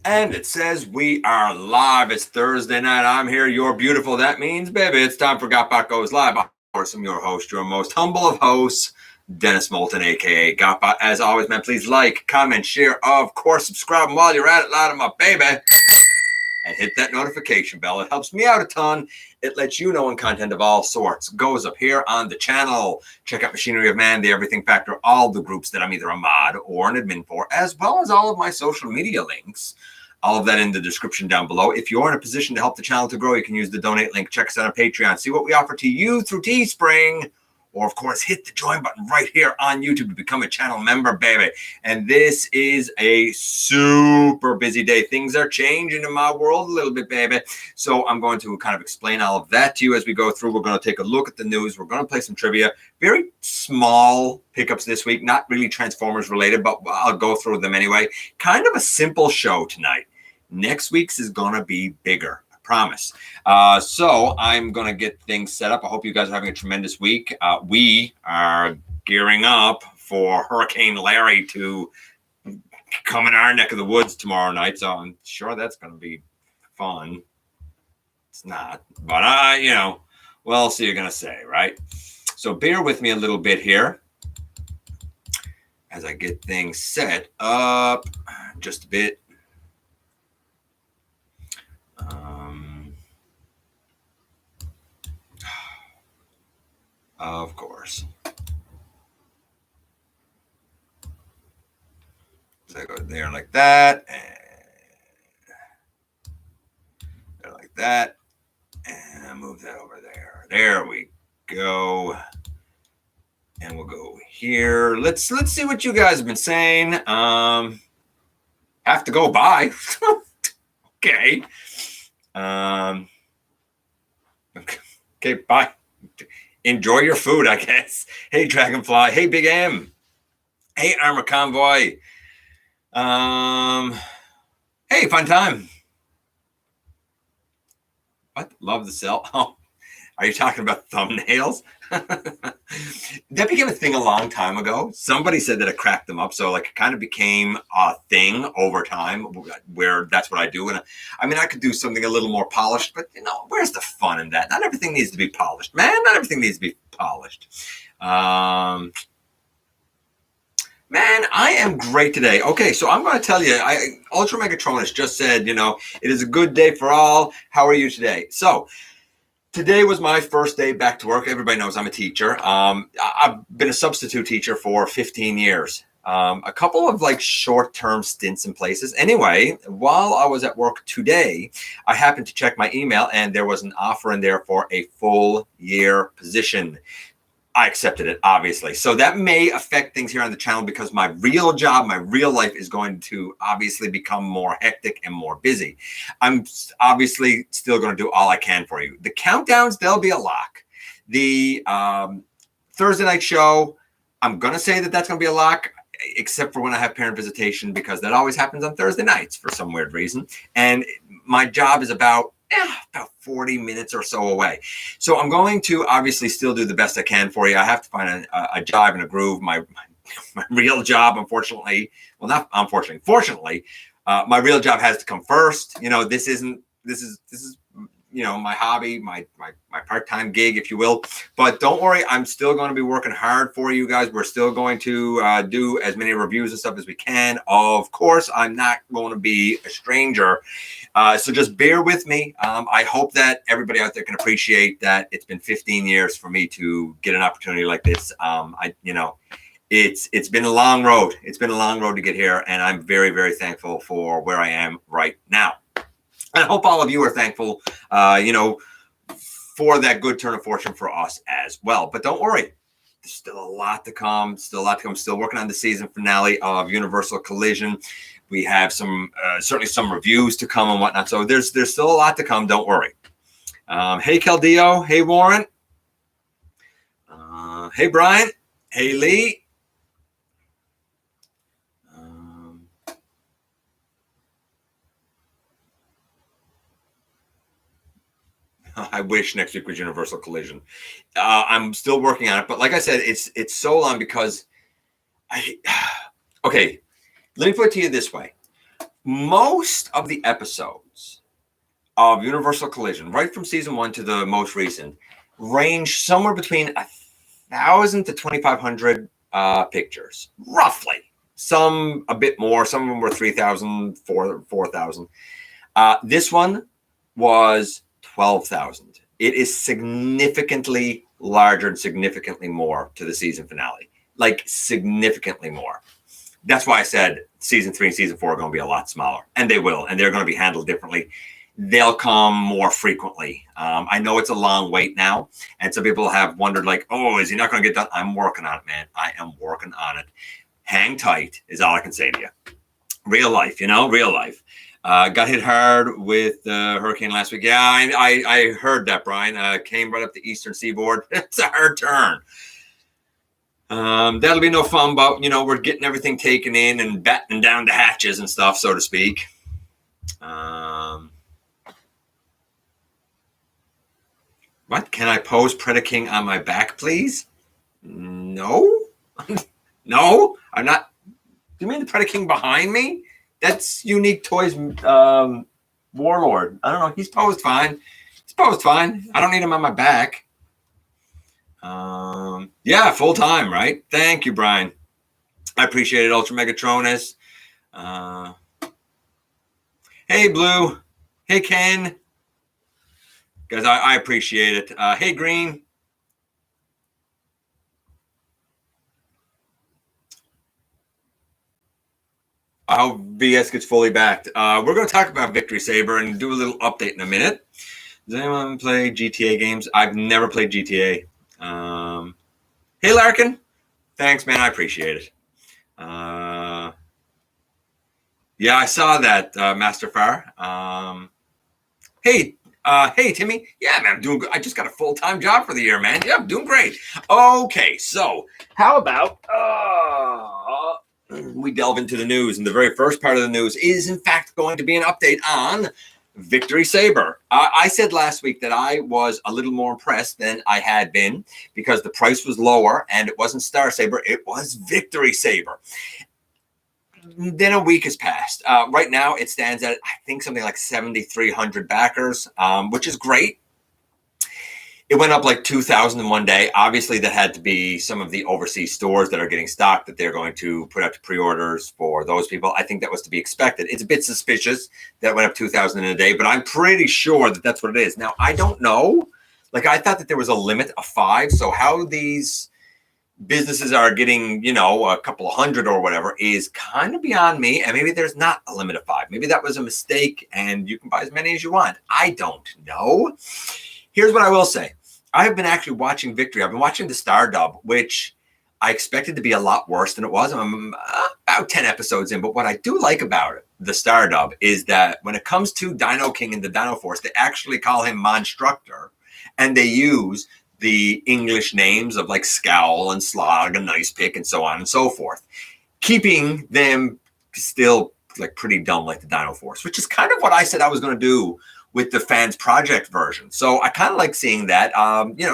And it says we are live. It's Thursday night. I'm here. You're beautiful. That means, baby, it's time for GotBot Goes live. I'm your host, your most humble of hosts, Dennis Moulton, a.k.a. GotBot. As always, man, please like, comment, share, of course, subscribe. And while you're at it, loud of my baby, and hit that notification bell. It helps me out a ton. It lets you know when content of all sorts goes up here on the channel. Check out Machinery of Man, the Everything Factor, all the groups that I'm either a mod or an admin for, as well as all of my social media links. All of that in the description down below. If you're in a position to help the channel to grow, you can use the donate link. Check us out on Patreon. See what we offer to you through Teespring. Or, of course, hit the join button right here on YouTube to become a channel member, baby. And this is a super busy day. Things are changing in my world a little bit, baby. So I'm going to kind of explain all of that to you as we go through. We're going to take a look at the news. We're going to play some trivia. Very small pickups this week. Not really Transformers related, but I'll go through them anyway. Kind of a simple show tonight. Next week's is going to be bigger. Promise. So I'm going to get things set up. I hope you guys are having a tremendous week. We are gearing up for Hurricane Larry to come in our neck of the woods tomorrow night. So I'm sure that's going to be fun. It's not, but what else are you going to say, right? So bear with me a little bit here as I get things set up just a bit. Of course. So I go there like that, and there like that, and I move that over there. There we go. And we'll go here. Let's see what you guys have been saying. Have to go by. Okay. Okay, bye. Enjoy your food, I guess. Hey, Dragonfly. Hey, Big M. Hey, Armor Convoy. Hey, fun time. What? Love the cell. Oh, are you talking about thumbnails? That became a thing a long time ago. Somebody said that it cracked them up. So like it kind of became a thing over time where that's what I do. And I mean, I could do something a little more polished, but where's the fun in that? Not everything needs to be polished, man. Not everything needs to be polished. Man, I am great today. Okay, so I'm going to tell you, Ultra Megatronus just said, it is a good day for all. How are you today? So today was my first day back to work. Everybody knows I'm a teacher. I've been a substitute teacher for 15 years. A couple of short-term stints in places. Anyway, while I was at work today, I happened to check my email and there was an offer in there for a full year position. I accepted it, obviously. So that may affect things here on the channel because my real job, my real life is going to obviously become more hectic and more busy. I'm obviously still going to do all I can for you. The countdowns, they'll be a lock. The Thursday night show, I'm going to say that that's going to be a lock, except for when I have parent visitation because that always happens on Thursday nights for some weird reason. And my job is about 40 minutes or so away. So I'm going to obviously still do the best I can for you. I have to find a jive and a groove. My real job, unfortunately, well, not unfortunately, fortunately, my real job has to come first. This is my hobby, my part-time gig, if you will. But don't worry, I'm still going to be working hard for you guys. We're still going to do as many reviews and stuff as we can. Of course, I'm not going to be a stranger. So just bear with me. I hope that everybody out there can appreciate that it's been 15 years for me to get an opportunity like this. It's been a long road. It's been a long road to get here, and I'm very, very thankful for where I am right now. And I hope all of you are thankful, for that good turn of fortune for us as well. But don't worry, there's still a lot to come. Still working on the season finale of Universal Collision. We have certainly some reviews to come and whatnot. So there's still a lot to come. Don't worry. Hey, Caldeo. Hey, Warren. Hey, Brian. Hey, Lee. I wish next week was Universal Collision. I'm still working on it, but like I said, it's so long because okay, let me put it to you this way. most of the episodes of Universal Collision, right from season 1 to the most recent, range somewhere between 1,000 to 2,500 pictures, roughly. Some a bit more. Some of them were 3,000, 4,000. This one was 12,000. It is significantly larger and significantly more to the season finale. Like, significantly more. That's why I said season 3 and season 4 are going to be a lot smaller. And they will. And they're going to be handled differently. They'll come more frequently. I know it's a long wait now. And some people have wondered, like, oh, is he not going to get done? I'm working on it, man. I am working on it. Hang tight is all I can say to you. Real life, real life. Got hit hard with the hurricane last week. Yeah, I heard that, Brian. Came right up the eastern seaboard. It's a hard turn. That'll be no fun, but, we're getting everything taken in and battening down the hatches and stuff, so to speak. What? Can I pose Predaking on my back, please? No. No, I'm not. Do you mean the Predaking behind me? That's Unique Toys Warlord. I don't know. He's posed fine. I don't need him on my back. Yeah, full time, right? Thank you, Brian. I appreciate it, Ultra Megatronus. Hey, Blue. Hey, Ken. Guys, I appreciate it. Hey, Green. I hope VS gets fully backed. We're going to talk about Victory Saber and do a little update in a minute. Does anyone play GTA games? I've never played GTA. Hey, Larkin. Thanks, man. I appreciate it. Yeah, I saw that, Master Far. Hey, Timmy. Yeah, man, I'm doing good. I just got a full-time job for the year, man. Yeah, I'm doing great. Okay, so how about we delve into the news? And the very first part of the news is, in fact, going to be an update on Victory Saber. I said last week that I was a little more impressed than I had been because the price was lower and it wasn't Star Saber, it was Victory Saber. Then a week has passed. Right now it stands at, I think, something like 7,300 backers, which is great. It went up like 2,000 in one day. Obviously, that had to be some of the overseas stores that are getting stocked that they're going to put out to pre-orders for those people. I think that was to be expected. It's a bit suspicious that it went up 2,000 in a day, but I'm pretty sure that that's what it is. Now, I don't know. Like, I thought that there was a limit of 5. So how these businesses are getting, a couple of hundred or whatever is kind of beyond me. And maybe there's not a limit of 5. Maybe that was a mistake and you can buy as many as you want. I don't know. Here's what I will say. I have been actually watching Victory. I've been watching the Star Dub, which I expected to be a lot worse than it was. I'm about 10 episodes in. But what I do like about it, the Star Dub, is that when it comes to Dino King and the Dino Force, they actually call him Monstructor. And they use the English names of like Scowl and Slog and Nice Pick and so on and so forth, keeping them still like pretty dumb like the Dino Force, which is kind of what I said I was going to do with the Fans Project version. So I kind of like seeing that.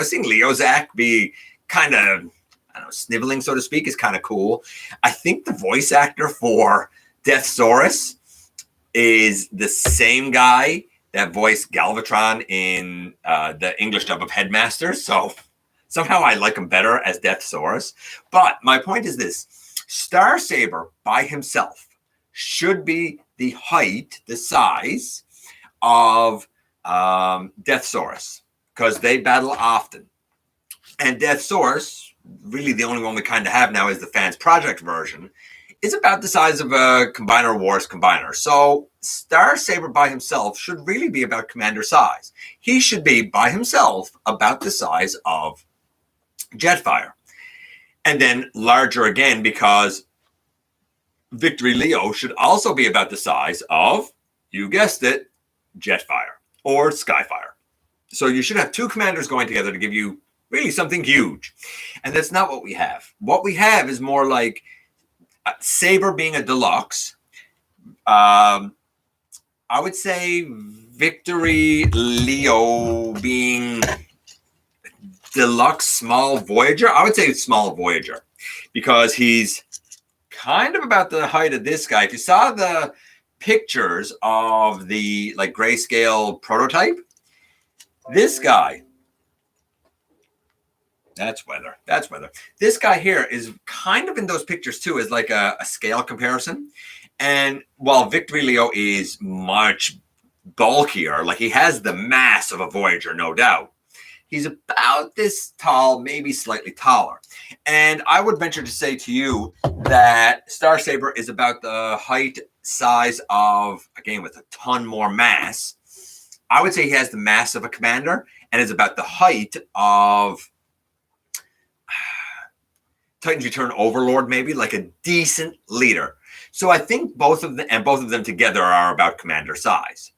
Seeing Leozak be kind of, sniveling, so to speak, is kind of cool. I think the voice actor for Deathsaurus is the same guy that voiced Galvatron in the English dub of Headmaster. So somehow I like him better as Deathsaurus. But my point is this. Star Saber by himself should be the height, the size of Deathsaurus, because they battle often. And Deathsaurus, really the only one we kind of have now is the Fans Project version, is about the size of a Combiner Wars Combiner. So Star Saber by himself should really be about Commander size. He should be by himself about the size of Jetfire. And then larger again, because Victory Leo should also be about the size of, you guessed it, Jetfire or Skyfire. So you should have 2 commanders going together to give you really something huge. And that's not what we have. What we have is more like Saber being a deluxe. I would say Victory Leo being deluxe small Voyager. I would say small Voyager because he's kind of about the height of this guy. If you saw the pictures of the like grayscale prototype. This guy, that's weather. That's weather. This guy here is kind of in those pictures too, as like a scale comparison. And while Victory Leo is much bulkier, like he has the mass of a Voyager, no doubt, he's about this tall, maybe slightly taller. And I would venture to say to you that Star Saber is about the height, size of, again, with a ton more mass. I would say he has the mass of a commander and is about the height of Titan's Return Overlord, maybe like a decent leader. So I think both of them together are about commander size.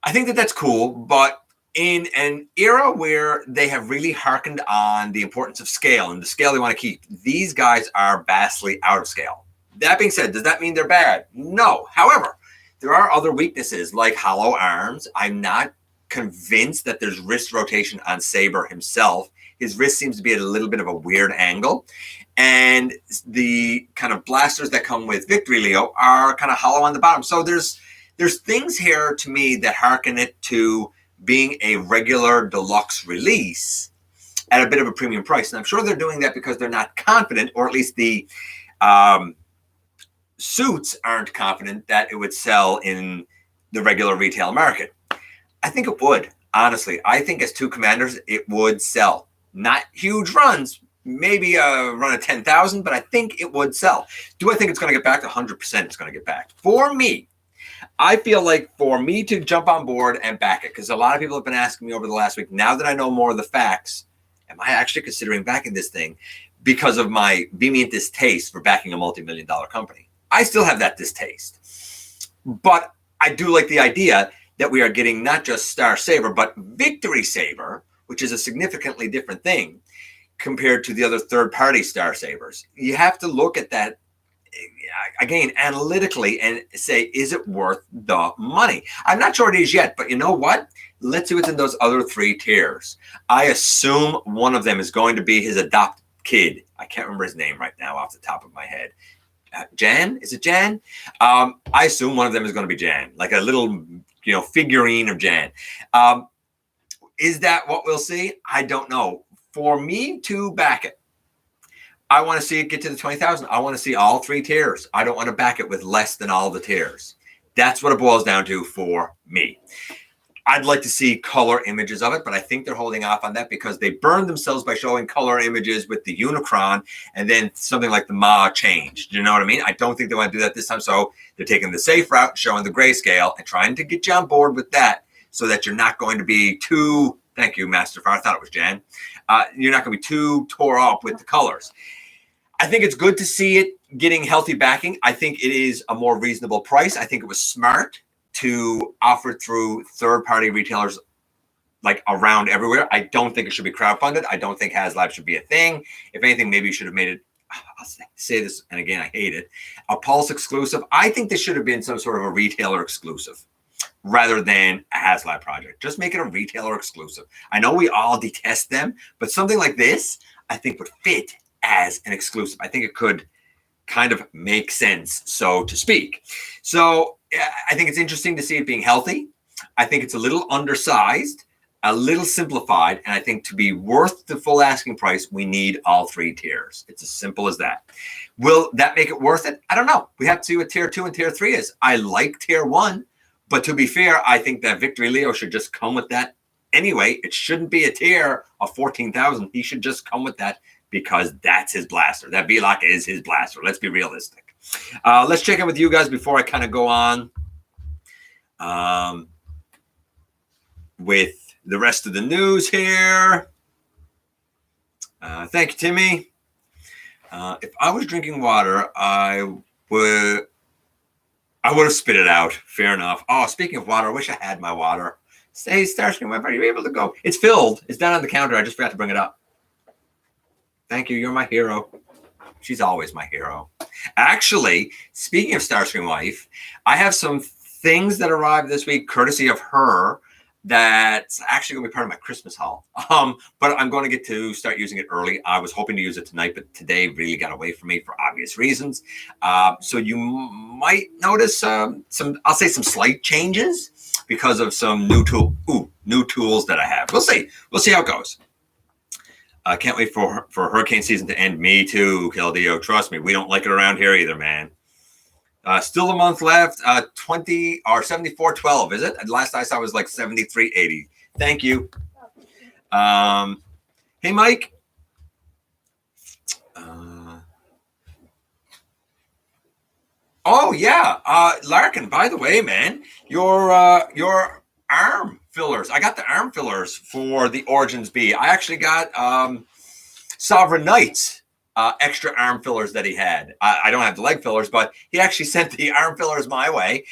I think that that's cool, but in an era where they have really hearkened on the importance of scale and the scale they want to keep, these guys are vastly out of scale. That being said, does that mean they're bad? No. However, there are other weaknesses like hollow arms. I'm not convinced that there's wrist rotation on Sabre himself. His wrist seems to be at a little bit of a weird angle. And the kind of blasters that come with Victory Leo are kind of hollow on the bottom. So there's things here to me that hearken it to being a regular deluxe release at a bit of a premium price. And I'm sure they're doing that because they're not confident, or at least the suits aren't confident that it would sell in the regular retail market. I think it would, honestly. I think as two commanders, it would sell. Not huge runs, maybe a run of 10,000, but I think it would sell. Do I think it's going to get back? 100% it's going to get back. For me, I feel like for me to jump on board and back it, because a lot of people have been asking me over the last week, now that I know more of the facts, am I actually considering backing this thing because of my vehement distaste for backing a multi-million-dollar company? I still have that distaste. But I do like the idea that we are getting not just Star Saber, but Victory Saber, which is a significantly different thing compared to the other third-party Star Sabers. You have to look at that, again, analytically and say, is it worth the money? I'm not sure it is yet, but you know what? Let's see what's in those other three tiers. I assume one of them is going to be his adopted kid. I can't remember his name right now off the top of my head. Jan? Is it Jan? I assume one of them is going to be Jan, like a little, figurine of Jan. Is that what we'll see? I don't know. For me to back it, I want to see it get to the 20,000. I want to see all three tiers. I don't want to back it with less than all the tiers. That's what it boils down to for me. I'd like to see color images of it, but I think they're holding off on that because they burned themselves by showing color images with the Unicron, and then something like the Ma changed. You know what I mean? I don't think they want to do that this time, so they're taking the safe route, showing the grayscale, and trying to get you on board with that so that you're not going to be too, thank you, Master Far, I thought it was Jan. You're not going to be too tore up with the colors. I think it's good to see it getting healthy backing. I think it is a more reasonable price. I think it was smart to offer through third-party retailers like around everywhere. I don't think it should be crowdfunded. I don't think Haslab should be a thing. If anything, maybe you should have made it, I'll say this, and again, I hate it, a Pulse exclusive. I think this should have been some sort of a retailer exclusive rather than a Haslab project. Just make it a retailer exclusive. I know we all detest them, but something like this, I think would fit as an exclusive. I think it could kind of make sense, so to speak. So I think it's interesting to see it being healthy. I think it's a little undersized, a little simplified, and I think to be worth the full asking price, we need all three tiers. It's as simple as that. Will that make it worth it? I don't know. We have to see what tier 2 and tier 3 is. I like tier 1, but to be fair, I think that Victory Leo should just come with that anyway. It shouldn't be a tier of 14,000. He should just come with that because that's his blaster. That VLOC is his blaster. Let's be realistic. Let's check in with you guys before I kind of go on with the rest of the news here. Thank you, Timmy. If I was drinking water, I would have spit it out. Fair enough. Oh, speaking of water, I wish I had my water. Say, Starscream, are you able to go? It's filled. It's down on the counter. I just forgot to bring it up. Thank you. You're my hero. She's always my hero. Actually, speaking of Starscream Wife, I have some things that arrived this week courtesy of her. That's actually going to be part of my Christmas haul. But I'm going to get to start using it early. I was hoping to use it tonight, but today really got away from me for obvious reasons. So you might notice some slight changes because of some new tools that I have. We'll see. We'll see how it goes. I can't wait for hurricane season to end. Me too, Keldeo. Trust me, we don't like it around here either, man. Still a month left. 20 or 74.12, is it? Last I saw was like 73.80. Thank you. Hey, Mike. Oh yeah, Larkin. By the way, man, your arm fillers. I got the arm fillers for the Origins B. I actually got Sovereign Knights extra arm fillers that he had. I don't have the leg fillers, but he actually sent the arm fillers my way.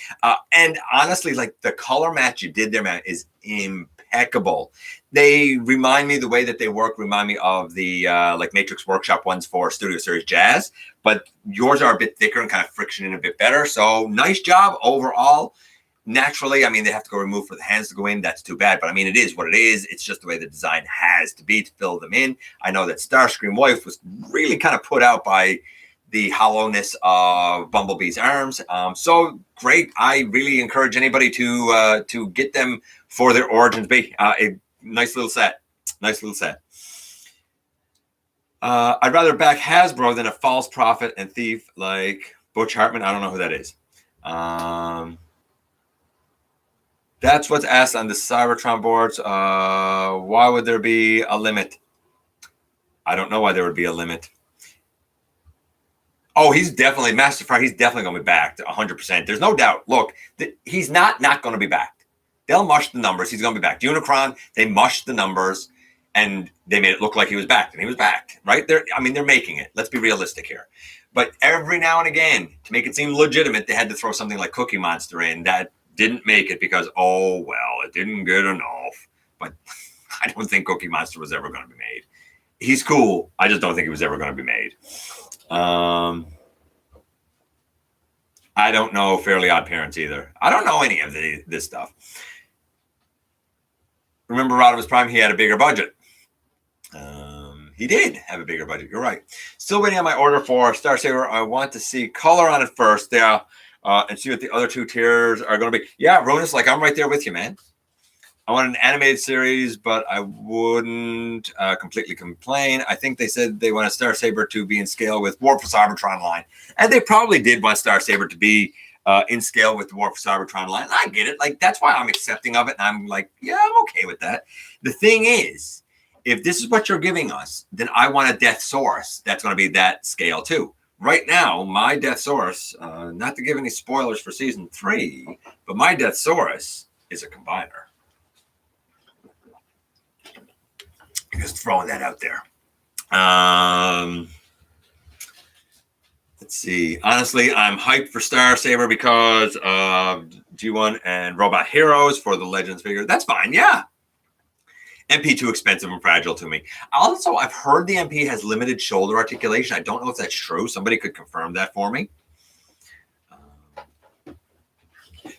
And honestly, like the color match you did there, man, is impeccable. They remind me, the way that they work remind me of the like Matrix Workshop ones for Studio Series Jazz, but yours are a bit thicker and kind of frictioning a bit better. So nice job overall. Naturally, I mean, they have to go remove for the hands to go in. That's too bad. But I mean, it is what it is. It's just the way the design has to be to fill them in. I know that Starscream Wife was really kind of put out by the hollowness of Bumblebee's arms. So great. I really encourage anybody to get them for their Origins B. A nice little set. Nice little set. I'd rather back Hasbro than a false prophet and thief like Butch Hartman. I don't know who that is. That's what's asked on the Cybertron boards. Why would there be a limit? I don't know why there would be a limit. Oh, he's definitely, Master Fire, he's definitely going to be backed 100%. There's no doubt. Look, he's not going to be backed. They'll mush the numbers. He's going to be backed. Unicron, they mushed the numbers, and they made it look like he was backed, and he was backed, right? They're making it. Let's be realistic here. But every now and again, to make it seem legitimate, they had to throw something like Cookie Monster in that didn't make it because, oh, well, it didn't get enough. But I don't think Cookie Monster was ever going to be made. He's cool. I just don't think he was ever going to be made. I don't know Fairly Odd Parents either. I don't know any of this stuff. Remember Rodimus Prime? He had a bigger budget. He did have a bigger budget. You're right. Still waiting on my order for Star Saber. I want to see color on it first. Yeah. And see what the other two tiers are going to be. Yeah, Ronus, like I'm right there with you, man. I want an animated series, but I wouldn't completely complain. I think they said they want a Star Saber to be in scale with War for Cybertron line. And they probably did want Star Saber to be in scale with the War for Cybertron line. I get it. Like, that's why I'm accepting of it. And I'm like, yeah, I'm okay with that. The thing is, if this is what you're giving us, then I want a Death Source that's going to be that scale too. Right now, my Death Source, not to give any spoilers for season 3, but my Death Source is a combiner. Just throwing that out there. Let's see. Honestly, I'm hyped for Star Saber because of G1 and Robot Heroes for the Legends figure. That's fine, yeah. MP too expensive and fragile to me. Also, I've heard the MP has limited shoulder articulation. I don't know if that's true. Somebody could confirm that for me.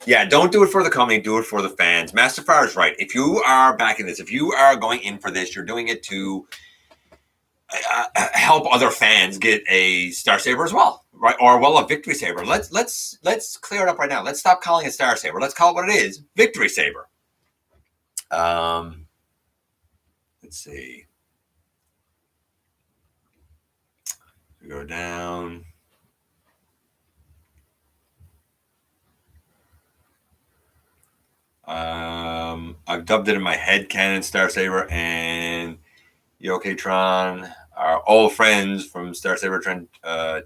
Yeah, don't do it for the company. Do it for the fans. Master Fire is right. If you are backing this, if you are going in for this, you're doing it to help other fans get a Star Saber as well, right? Or well, a Victory Saber. Let's clear it up right now. Let's stop calling it Star Saber. Let's call it what it is: Victory Saber. Let's see. We go down. I've dubbed it in my head canon Star Saber and Yoketron, our old friends from Star Saber Trend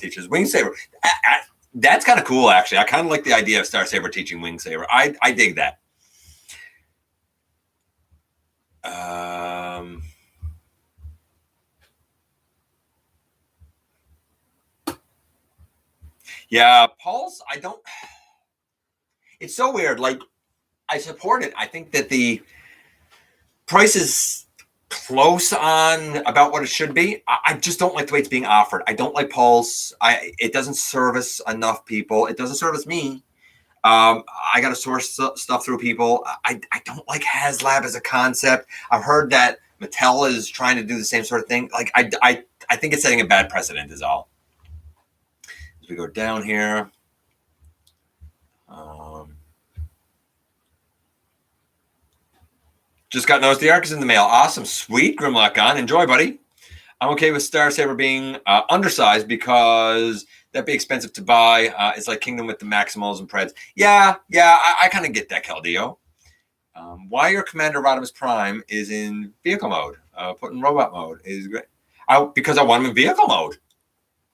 teaches Wing Saber. That's kind of cool, actually. I kind of like the idea of Star Saber teaching Wing Saber. I dig that. Yeah, Pulse, I don't. It's so weird. Like, I support it. I think that the price is close on about what it should be. I just don't like the way it's being offered. I don't like Pulse. It doesn't service enough people. It doesn't service me. I got to source stuff through people. I don't like Haslab as a concept. I've heard that Micheal is trying to do the same sort of thing. Like I think it's setting a bad precedent is all. As we go down here. Just got noticed the arc is in the mail. Awesome. Sweet. Grimlock on. Enjoy, buddy. I'm okay with Star Saber being undersized because that'd be expensive to buy. It's like Kingdom with the Maximals and Preds. Yeah, I kind of get that, Caldeo. Why your Commander Rodimus Prime is in vehicle mode, put in robot mode is great. Because I want him in vehicle mode.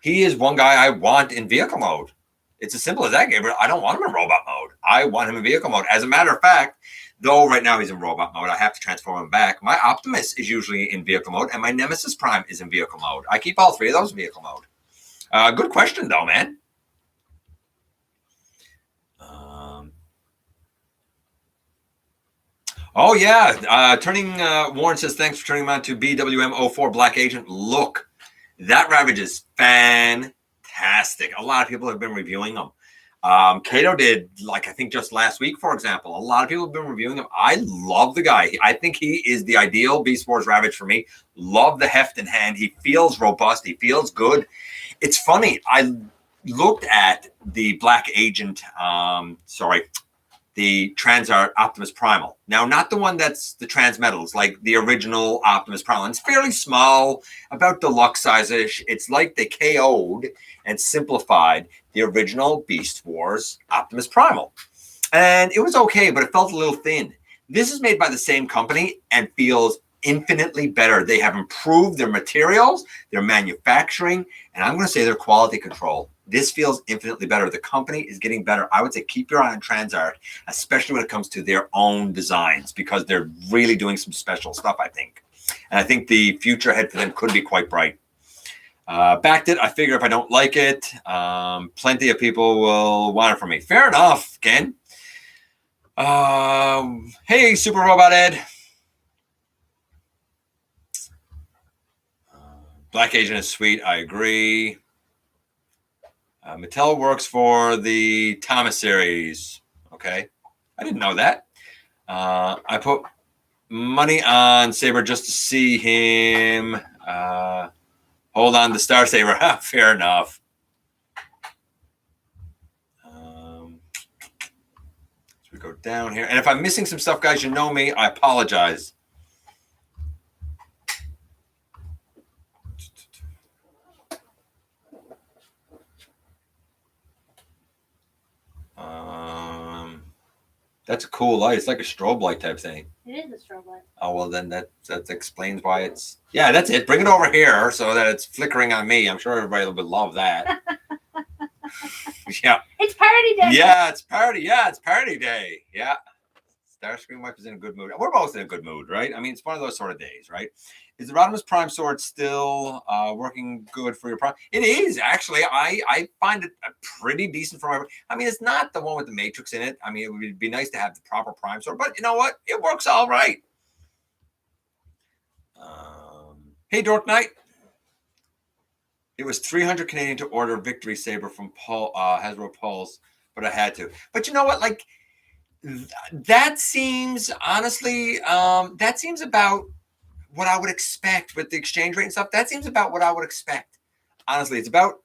He is one guy I want in vehicle mode. It's as simple as that, Gabriel. I don't want him in robot mode. I want him in vehicle mode. As a matter of fact, though right now he's in robot mode, I have to transform him back. My Optimus is usually in vehicle mode, and my Nemesis Prime is in vehicle mode. I keep all three of those in vehicle mode. Good question, though, man. Oh, yeah. Warren says, thanks for turning him on to BWM04 Black Agent. Look, that Ravage is fantastic. A lot of people have been reviewing them. Kato did, I think just last week, for example. A lot of people have been reviewing him. I love the guy. I think he is the ideal Beast Wars Ravage for me. Love the heft in hand. He feels robust. He feels good. It's funny. I looked at the Black Agent, the Transart Optimus Primal. Now, not the one that's the Transmetals, like the original Optimus Primal. It's fairly small, about deluxe size-ish. It's like they KO'd and simplified the original Beast Wars Optimus Primal. And it was okay, but it felt a little thin. This is made by the same company and feels infinitely better. They have improved their materials, their manufacturing, and I'm going to say their quality control. This feels infinitely better. The company is getting better. I would say keep your eye on Transart, especially when it comes to their own designs, because they're really doing some special stuff, I think. And I think the future ahead for them could be quite bright. Backed it. I figure if I don't like it, plenty of people will want it from me. Fair enough, Ken. Hey, Super Robot Ed. Black Agent is sweet. I agree. Mattel works for the Thomas series. Okay. I didn't know that. I put money on Sabre just to see him. Hold on to Star Saber. Fair enough. So we go down here. And if I'm missing some stuff, guys, you know me. I apologize. That's a cool light. It's like a strobe light type thing. It is a strobe light. Oh, well, then that explains why it's... Yeah, that's it. Bring it over here so that it's flickering on me. I'm sure everybody would love that. Yeah. It's party day. Yeah, it's party. Yeah, it's party day. Yeah. Starscream Wife is in a good mood. We're both in a good mood, right? I mean, it's one of those sort of days, right? Is the Rodimus Prime sword still working good for your Prime? It is, actually. I find it pretty decent for my... I mean, it's not the one with the Matrix in it. I mean, it would be nice to have the proper Prime sword, but you know what? It works all right. Hey, Dork Knight. It was 300 Canadian to order Victory Saber from Hasbro Pulse, but I had to. But you know what? Like, that seems, honestly, that seems about what I would expect with the exchange rate and stuff. That seems about what I would expect. Honestly, it's about,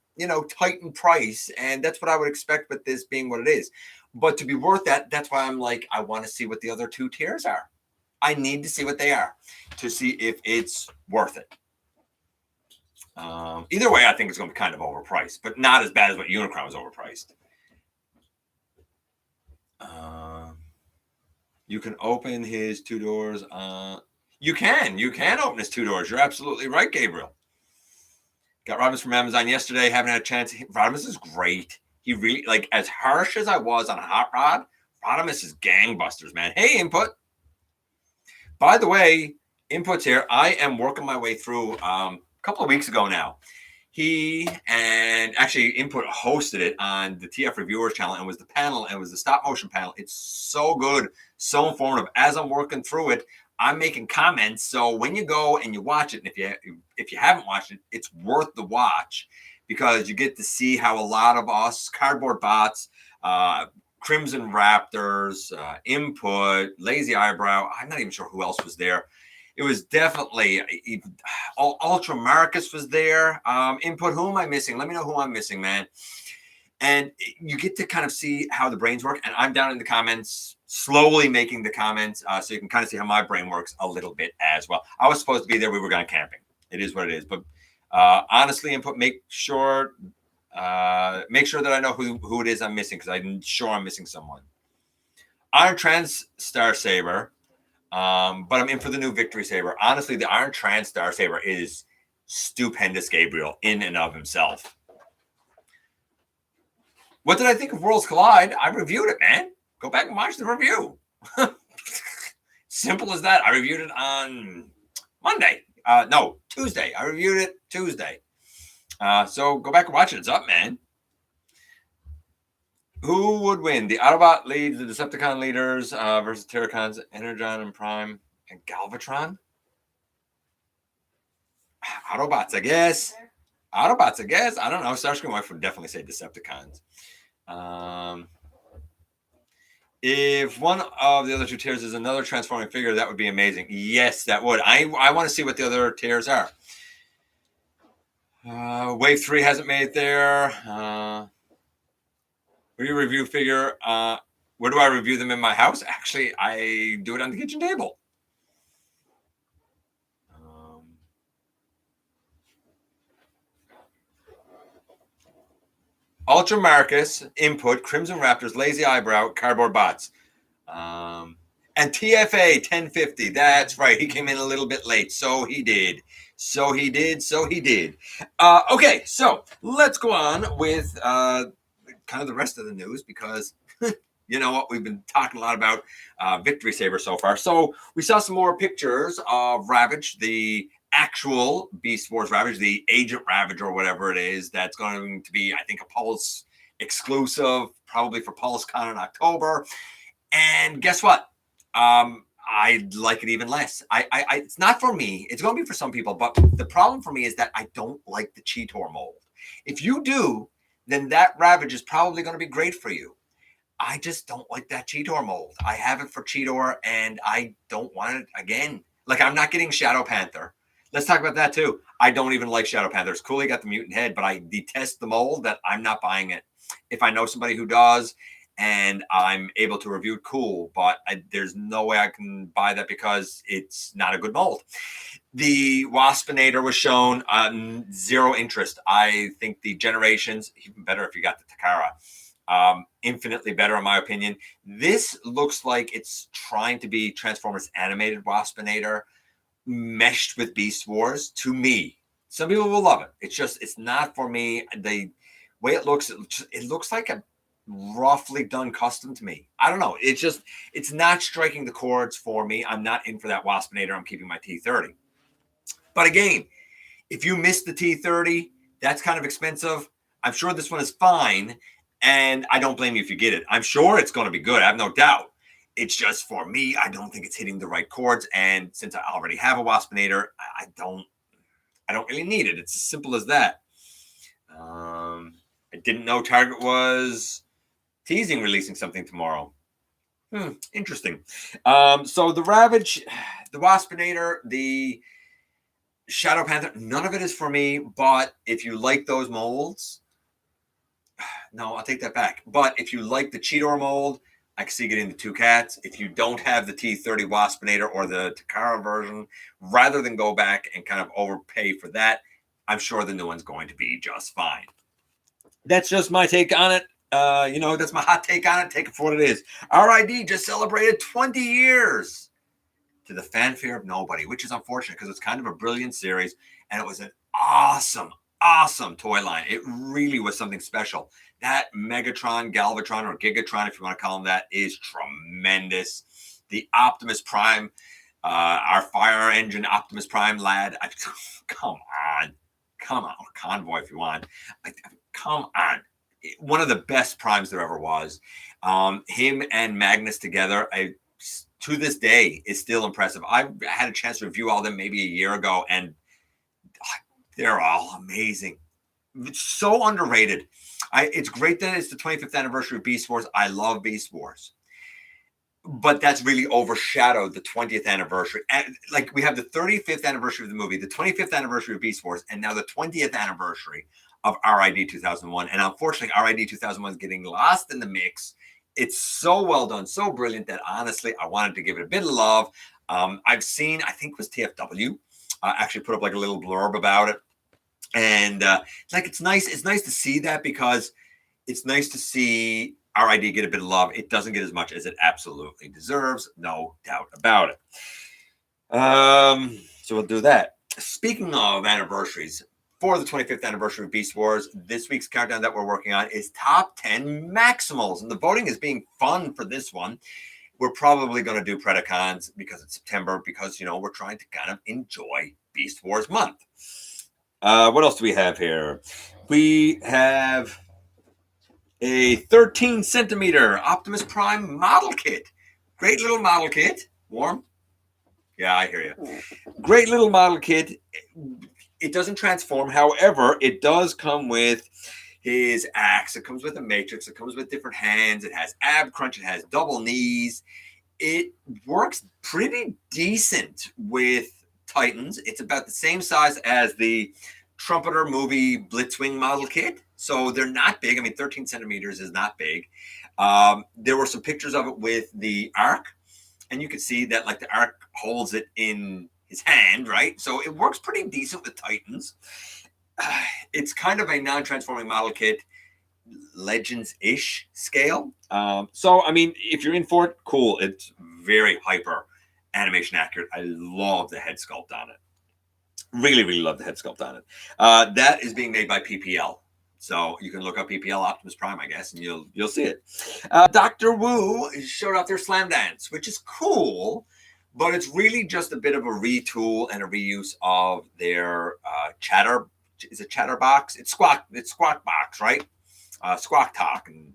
Titan price, and that's what I would expect with this being what it is. But to be worth that, that's why I'm like, I want to see what the other two tiers are. I need to see what they are to see if it's worth it. Either way, I think it's going to be kind of overpriced, but not as bad as what Unicron was overpriced. You can open his two doors. You can open his two doors. You're absolutely right, Gabriel. Got Rodimus from Amazon yesterday. Haven't had a chance. Rodimus is great. He really, as harsh as I was on Hot Rod, Rodimus is gangbusters, man. Hey, Input. By the way, Input's here. I am working my way through a couple of weeks ago now. He and actually Input hosted it on the TF Reviewers channel, and was the panel, and it was the stop motion panel. It's so good, so informative. As I'm working through it, I'm making comments. So when you go and you watch it, and if you haven't watched it, it's worth the watch, because you get to see how a lot of us cardboard bots, Crimson Raptors, Input, Lazy Eyebrow. I'm not even sure who else was there. It was definitely Ultra Marcus was there. Input, who am I missing? Let me know who I'm missing, man. And you get to kind of see how the brains work. And I'm down in the comments, slowly making the comments, so you can kind of see how my brain works a little bit as well. I was supposed to be there. We were going camping. It is what it is. But honestly, Input, make sure that I know who it is I'm missing, because I'm sure I'm missing someone. Iron Trans Star Saber. But I'm in for the new Victory Saber. Honestly, the Iron Trans Star Saber is stupendous Gabriel in and of himself. What did I think of Worlds Collide? I reviewed it, man. Go back and watch the review. Simple as that. I reviewed it on Monday. No, Tuesday. I reviewed it Tuesday. So go back and watch it. It's up, man. Who would win? The Autobot leads, the Decepticon leaders versus Terracons, Energon and Prime, and Galvatron? Autobots, I guess. Autobots, I guess. I don't know. Starscream Wife would definitely say Decepticons. If one of the other two tiers is another transforming figure, that would be amazing. Yes, that would. I want to see what the other tiers are. Wave 3 hasn't made it there. Where do you review figure? Where do I review them in my house? Actually, I do it on the kitchen table. Ultra Marcus, Input, Crimson Raptors, Lazy Eyebrow, Cardboard Bots. And TFA 1050. That's right. He came in a little bit late. So he did. Okay, so let's go on with kind of the rest of the news, because you know what, we've been talking a lot about Victory Saber so far. So we saw some more pictures of Ravage, the actual Beast Wars Ravage, the Agent Ravage or whatever it is. That's going to be, I think, a Pulse exclusive, probably for PulseCon in October. And guess what? I like it even less. It's not for me. It's going to be for some people, but the problem for me is that I don't like the Cheetor mold. If you do, then that Ravage is probably going to be great for you. I just don't like that Cheetor mold. I have it for Cheetor, and I don't want it again. Like, I'm not getting Shadow Panther. Let's talk about that too. I don't even like Shadow Panther. It's cool he got the mutant head, but I detest the mold. That I'm not buying it. If I know somebody who does, and I'm able to review it, cool. But there's no way I can buy that, because it's not a good mold. The Waspinator was shown, zero interest. I think the Generations, even better if you got the Takara. Infinitely better, in my opinion. This looks like it's trying to be Transformers animated Waspinator meshed with Beast Wars. To me, some people will love it. It's not for me. The way it looks like a roughly done custom to me. I don't know. It's not striking the chords for me. I'm not in for that Waspinator. I'm keeping my T30. But again, if you miss the T30, that's kind of expensive. I'm sure this one is fine, and I don't blame you if you get it. I'm sure it's going to be good. I have no doubt. It's just, for me, I don't think it's hitting the right chords. And since I already have a Waspinator, I don't really need it. It's as simple as that. I didn't know Target was teasing releasing something tomorrow. Interesting. So the Ravage, the Waspinator, the Shadow Panther, none of it is for me. But if you like those molds, no, I'll take that back. But if you like the Cheetor mold, I can see getting the two cats. If you don't have the T30 Waspinator or the Takara version, rather than go back and kind of overpay for that, I'm sure the new one's going to be just fine. That's just my take on it. That's my hot take on it. Take it for what it is. RID just celebrated 20 years to the fanfare of nobody, which is unfortunate, because it's kind of a brilliant series, and it was an awesome toy line. It really was something special. That Megatron, Galvatron, or Gigatron, if you want to call him that, is tremendous. The Optimus Prime, our fire engine Optimus Prime lad. Come on. Convoy, if you want. Come on. One of the best primes there ever was. Him and Magnus together, to this day, is still impressive. I had a chance to review all of them maybe a year ago, and they're all amazing. It's so underrated. It's great that it's the 25th anniversary of Beast Wars. I love Beast Wars. But that's really overshadowed the 20th anniversary. And like we have the 35th anniversary of the movie, the 25th anniversary of Beast Wars, and now the 20th anniversary of RID 2001. And unfortunately, RID 2001 is getting lost in the mix. It's so well done, so brilliant that honestly, I wanted to give it a bit of love. I've seen, I think it was TFW, actually put up like a little blurb about it. And like it's nice to see that, because it's nice to see RID get a bit of love. It doesn't get as much as it absolutely deserves, no doubt about it. So we'll do that. Speaking of anniversaries, for the 25th anniversary of Beast Wars, this week's countdown that we're working on is top 10 Maximals. And the voting is being fun for this one. We're probably going to do Predacons because it's September, because, you know, we're trying to kind of enjoy Beast Wars month. What else do we have here? We have a 13 centimeter Optimus Prime model kit. Great little model kit. Warm? Yeah, I hear you. Great little model kit. It doesn't transform. However, it does come with his axe. It comes with a matrix. It comes with different hands. It has ab crunch. It has double knees. It works pretty decent with Titans. It's about the same size as the Trumpeter movie Blitzwing model kit. So they're not big. I mean, 13 centimeters is not big. There were some pictures of it with the Ark, and you can see that like the Ark holds it in his hand, right? So it works pretty decent with Titans. It's kind of a non-transforming model kit, Legends-ish scale. So, I mean, if you're in for it, cool. It's very hyper animation accurate. I love the head sculpt on it. Really, really love the head sculpt on it. That is being made by PPL. So you can look up PPL Optimus Prime, I guess, and you'll see it. Dr. Wu showed off their Slam Dance, which is cool, but it's really just a bit of a retool and a reuse of their Chatter. Is it Chatterbox? It's Squawk Box, right? Squawk Talk and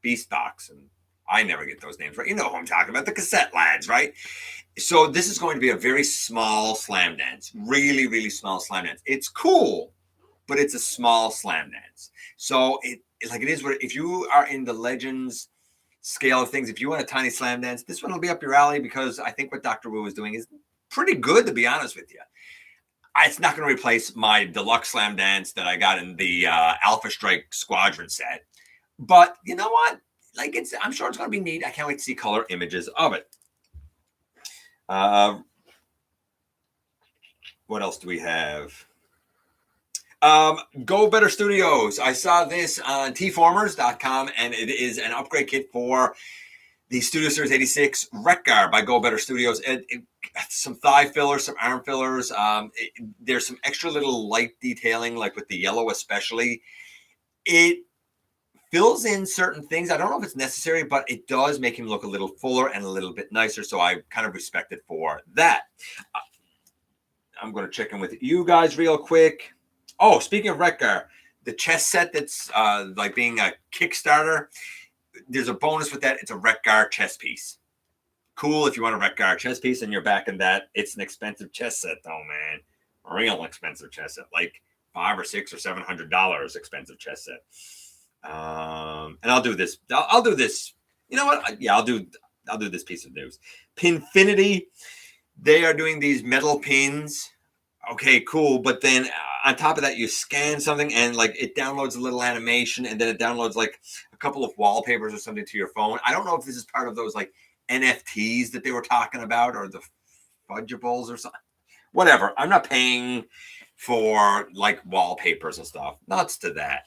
Beast Box, and I never get those names right. You know who I'm talking about, the cassette lads, right? So this is going to be a very small Slam Dance, really, really small Slam Dance. It's cool, but it's a small Slam Dance. So it is what, if you are in the Legends scale of things, if you want a tiny Slam Dance, this one will be up your alley, because I think what Dr. Wu is doing is pretty good, to be honest with you. It's not going to replace my deluxe Slam Dance that I got in the Alpha Strike Squadron set. But you know what? Like, I'm sure it's going to be neat. I can't wait to see color images of it. What else do we have? Go Better Studios. I saw this on tformers.com, and it is an upgrade kit for the Studio Series 86 Wreck-Gar by Go Better Studios. Some thigh fillers, some arm fillers. There's some extra little light detailing, like with the yellow especially. It fills in certain things. I don't know if it's necessary, but it does make him look a little fuller and a little bit nicer, so I kind of respect it for that. I'm going to check in with you guys real quick. Oh, speaking of Wreck-Gar, the chess set that's like being a Kickstarter, there's a bonus with that. It's a Wreck-Gar chess piece. Cool if you want a Wreck-Gar chess piece and you're backing that. It's an expensive chess set, though, man. Real expensive chess set, like $500 or $600 or $700 expensive chess set. And I'll do this. I'll do this. You know what? Yeah, I'll do this piece of news. Pinfinity, they are doing these metal pins. Okay, cool. But then on top of that, you scan something and like it downloads a little animation, and then it downloads like a couple of wallpapers or something to your phone. I don't know if this is part of those like NFTs that they were talking about, or the fudgeables or something. Whatever. I'm not paying for like wallpapers and stuff. Nuts to that.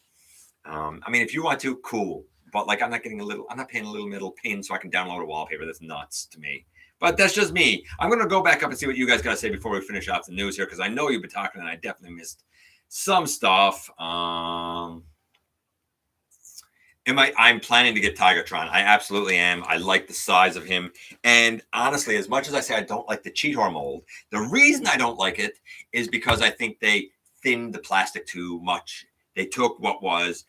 I mean, if you want to, cool. But like, I'm not paying a little metal pin so I can download a wallpaper. That's nuts to me. But that's just me. I'm going to go back up and see what you guys got to say before we finish off the news here, because I know you've been talking and I definitely missed some stuff. I'm planning to get Tigatron. I absolutely am. I like the size of him. And honestly, as much as I say I don't like the Cheetor mold, the reason I don't like it is because I think they thinned the plastic too much. They took what was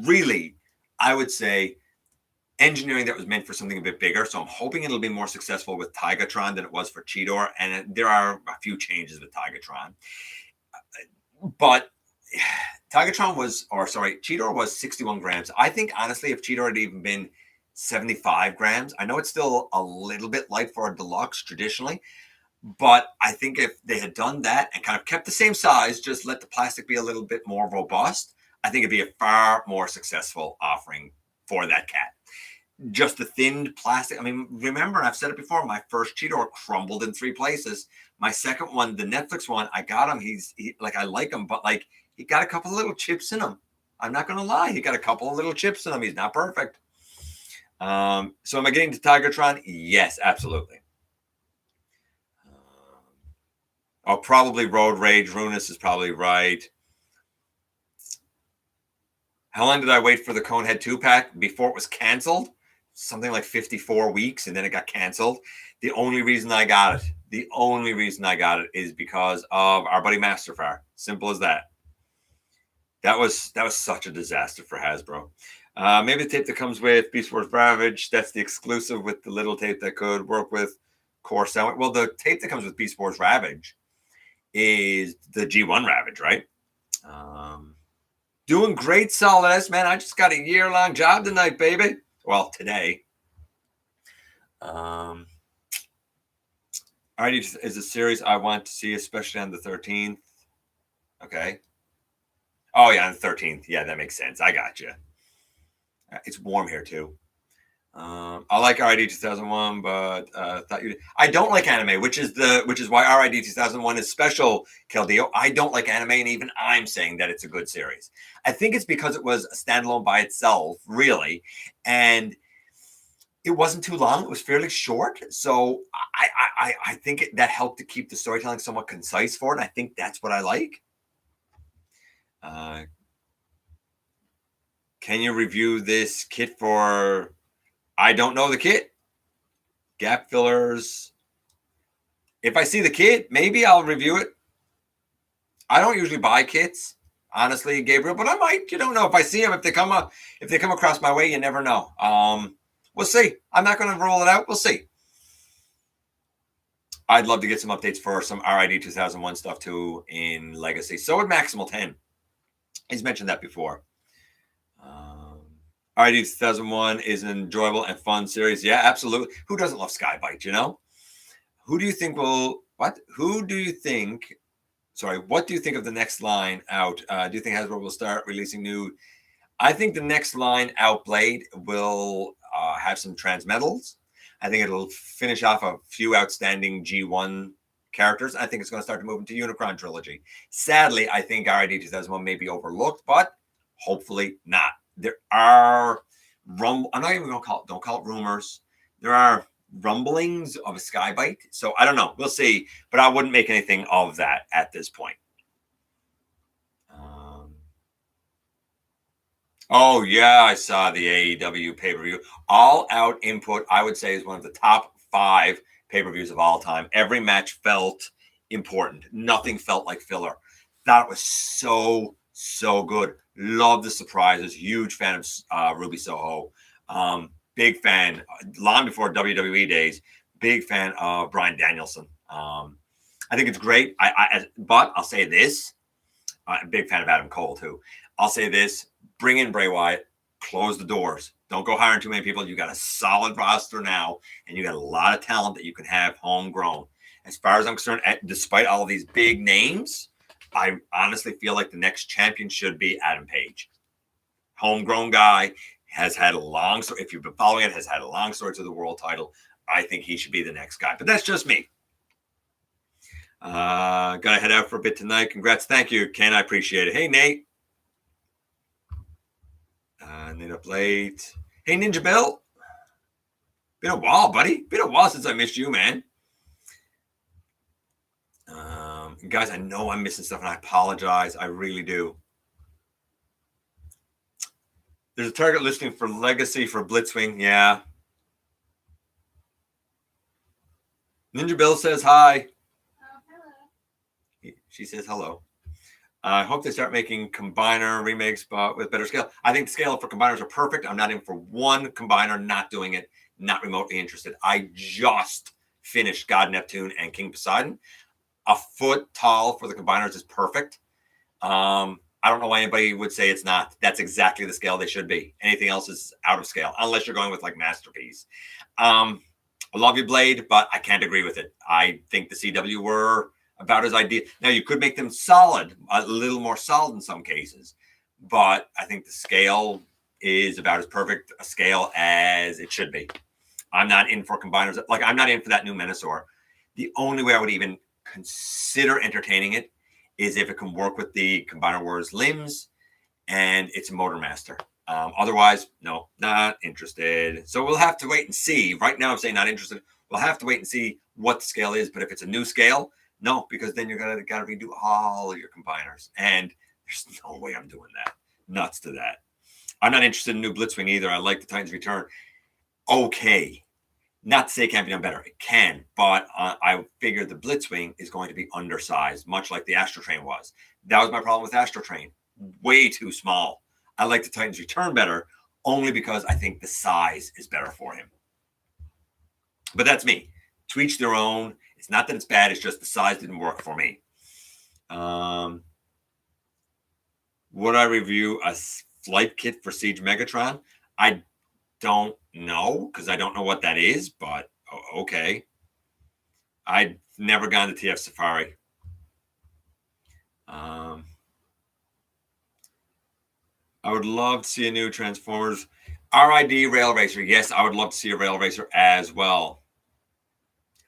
really, I would say, engineering that was meant for something a bit bigger. So I'm hoping it'll be more successful with Tigatron than it was for Cheetor. And there are a few changes with Tigatron. But Cheetor was 61 grams. I think, honestly, if Cheetor had even been 75 grams, I know it's still a little bit light for a deluxe traditionally, but I think if they had done that and kind of kept the same size, just let the plastic be a little bit more robust, I think it'd be a far more successful offering for that cat. Just the thinned plastic. I mean, remember, I've said it before, my first Cheetor crumbled in 3 places. My second one, the Netflix one, I got him. I like him, but like he got a couple of little chips in him. I'm not going to lie. He got a couple of little chips in him. He's not perfect. So am I getting to Tigertron? Yes, absolutely. Probably Road Rage. Runus is probably right. How long did I wait for the Conehead 2-pack before it was canceled? Something like 54 weeks, and then it got canceled. The only reason I got it is because of our buddy Masterfire. Simple as that. That was such a disaster for Hasbro. Maybe the tape that comes with Beast Wars Ravage. That's the exclusive with the little tape that could work with Core Sound. Well, the tape that comes with Beast Wars Ravage is the G1 Ravage, right? Doing great, Solid S, man. I just got a year-long job tonight, baby. Well, today. RD is a series I want to see, especially on the 13th. Okay. Oh, yeah, on the 13th. Yeah, that makes sense. I got you. It's warm here, too. I like RID 2001, but I don't like anime, which is why RID 2001 is special, Keldeo. I don't like anime, and even I'm saying that it's a good series. I think it's because it was a standalone by itself, really, and it wasn't too long. It was fairly short, so I think that helped to keep the storytelling somewhat concise for it. And I think that's what I like. Can you review this kit for? I don't know the kit. Gap fillers. If I see the kit, maybe I'll review it. I don't usually buy kits, honestly, Gabriel, but I might. You don't know if I see them. If they come across my way, you never know. We'll see. I'm not going to roll it out. We'll see. I'd love to get some updates for some RID 2001 stuff too in Legacy. So would Maximal 10. He's mentioned that before. RID 2001 is an enjoyable and fun series. Yeah, absolutely. Who doesn't love Skybite, you know? What do you think of the next line out? Do you think Hasbro will start releasing new? I think the next line out, Blade, will have some transmetals. I think it'll finish off a few outstanding G1 characters. I think it's going to start to move into Unicron trilogy. Sadly, I think RID 2001 may be overlooked, but hopefully not. There are I'm not even going to don't call it rumors. There are rumblings of a Skybite. So I don't know. We'll see. But I wouldn't make anything of that at this point. Oh, yeah, I saw the AEW pay-per-view. All Out Input, I would say, is one of the top 5 pay-per-views of all time. Every match felt important. Nothing felt like filler. That was so good. Love the surprises. Huge fan of Ruby Soho. Big fan, long before WWE days, big fan of Bryan Danielson. I think it's great. But I'll say this. I'm a big fan of Adam Cole, too. I'll say this. Bring in Bray Wyatt. Close the doors. Don't go hiring too many people. You got a solid roster now, and you got a lot of talent that you can have homegrown. As far as I'm concerned, despite all of these big names, I honestly feel like the next champion should be Adam Page. Homegrown guy, has had a long story. If you've been following it, has had a long story to the world title. I think he should be the next guy. But that's just me. Gotta head out for a bit tonight. Congrats. Thank you, Ken. I appreciate it. Hey, Nate. Nate up late. Hey, Ninja Bill. Been a while, buddy. Been a while since I missed you, man. Guys, I know I'm missing stuff, and I apologize. I really do. There's a target listing for Legacy for Blitzwing. Yeah. Ninja Bill says hi. Oh, hello. She says hello. I hope they start making combiner remakes, but with better scale. I think the scale for combiners are perfect. I'm not in for one combiner, not doing it, not remotely interested. I just finished God Neptune and King Poseidon. A foot tall for the combiners is perfect. I I don't know why anybody would say it's not. That's exactly the scale they should be. Anything else is out of scale, unless you're going with like Masterpiece. I love you, Blade, but I can't agree with it. I think the CW were about as ideal. Now, you could make them solid, a little more solid in some cases, but I think the scale is about as perfect a scale as it should be. I'm not in for combiners. Like, I'm not in for that new Menasor. The only way I would even consider entertaining it is if it can work with the Combiner Wars limbs and it's a Motor Master. Otherwise, no, not interested. So we'll have to wait and see. Right now, I'm saying not interested. We'll have to wait and see what the scale is. But if it's a new scale, no, because then you're gonna gotta redo all of your combiners, and there's no way I'm doing that. Nuts to that. I'm not interested in new Blitzwing either. I like the Titans Return. Okay. Not to say it can't be done better. It can, but I figured the Blitzwing is going to be undersized, much like the Astrotrain was. That was my problem with Astrotrain. Way too small. I like the Titans Return better, only because I think the size is better for him. But that's me. To each their own. It's not that it's bad. It's just the size didn't work for me. Would I review a flight kit for Siege Megatron? I don't know, because I don't know what that is, but okay. I've never gone to TF Safari. I would love to see a new Transformers RID Rail Racer. Yes, I would love to see a Rail Racer as well.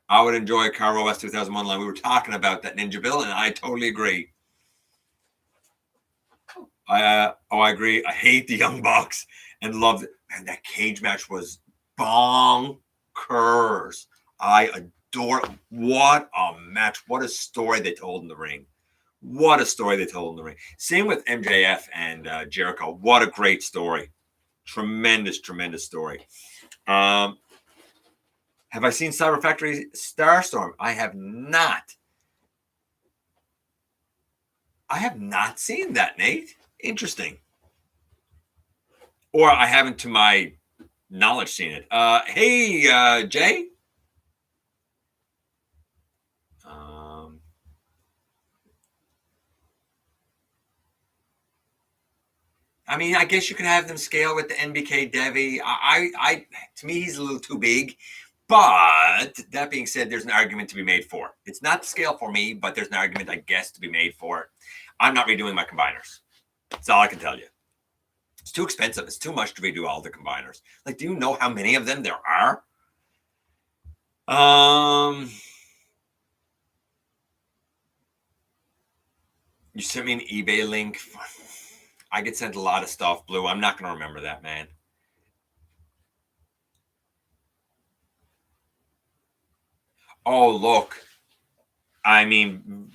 I would enjoy Car OS 2001 line. We were talking about that, Ninja Bill, and I totally agree. I agree. I hate the Young Bucks and love it. And that cage match was bonkers. I adore it. What a match. What a story they told in the ring. What a story they told in the ring. Same with MJF and Jericho. What a great story. Tremendous, tremendous story. Have I seen Cyber Factory Starstorm? I have not. I have not seen that, Nate. Interesting. Or I haven't, to my knowledge, seen it. Hey, Jay. I mean, I guess you could have them scale with the NBK Devi. To me, he's a little too big. But that being said, there's an argument to be made for it. It's not the scale for me, but there's an argument, I guess, to be made for it. I'm not redoing my combiners. That's all I can tell you. It's too expensive. It's too much to redo all the combiners. Like, do you know how many of them there are? You sent me an eBay link. I get sent a lot of stuff, Blue. I'm not going to remember that, man. Oh, look. I mean,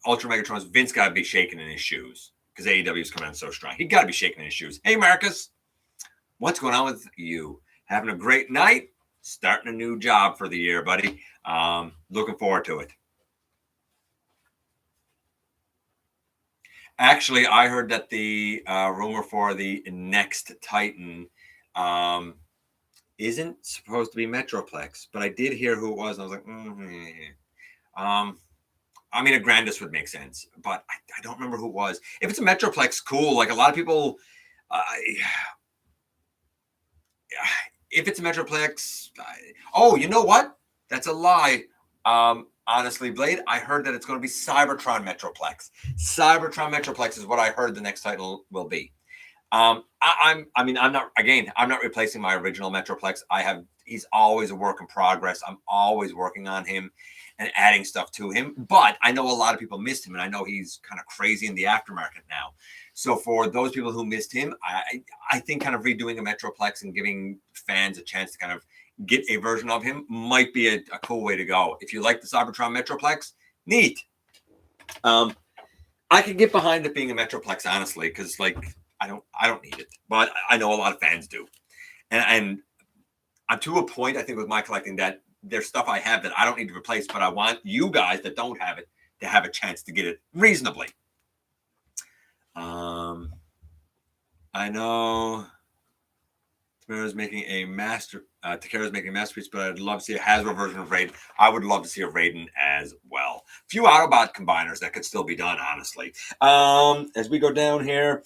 Ultra Megatron's Vince got to be shaking in his shoes because AEW is coming out so strong. He got to be shaking in his shoes. Hey, Marcus. What's going on with you? Having a great night? Starting a new job for the year, buddy. Looking forward to it. Actually, I heard that the rumor for the next Titan isn't supposed to be Metroplex, but I did hear who it was, and I was like, I mean, a Grandis would make sense, but I don't remember who it was. If it's a Metroplex, cool. Like, a lot of people, if it's a Metroplex, oh, you know what? That's a lie. Honestly, Blade, I heard that it's going to be Cybertron Metroplex. Cybertron Metroplex is what I heard the next title will be. I'm not replacing my original Metroplex. He's always a work in progress. I'm always working on him and adding stuff to him. But I know a lot of people missed him, and I know he's kind of crazy in the aftermarket now. So for those people who missed him, I think kind of redoing a Metroplex and giving fans a chance to kind of get a version of him might be a cool way to go. If you like the Cybertron Metroplex, neat. I could get behind it being a Metroplex, honestly, because like I don't need it, but I know a lot of fans do, and I'm to a point, I think, with my collecting that there's stuff I have that I don't need to replace, but I want you guys that don't have it to have a chance to get it reasonably. I know Takara's making a masterpiece, but I'd love to see a Hasbro version of Raiden. I would love to see a Raiden as well. A few Autobot combiners that could still be done, honestly. As we go down here,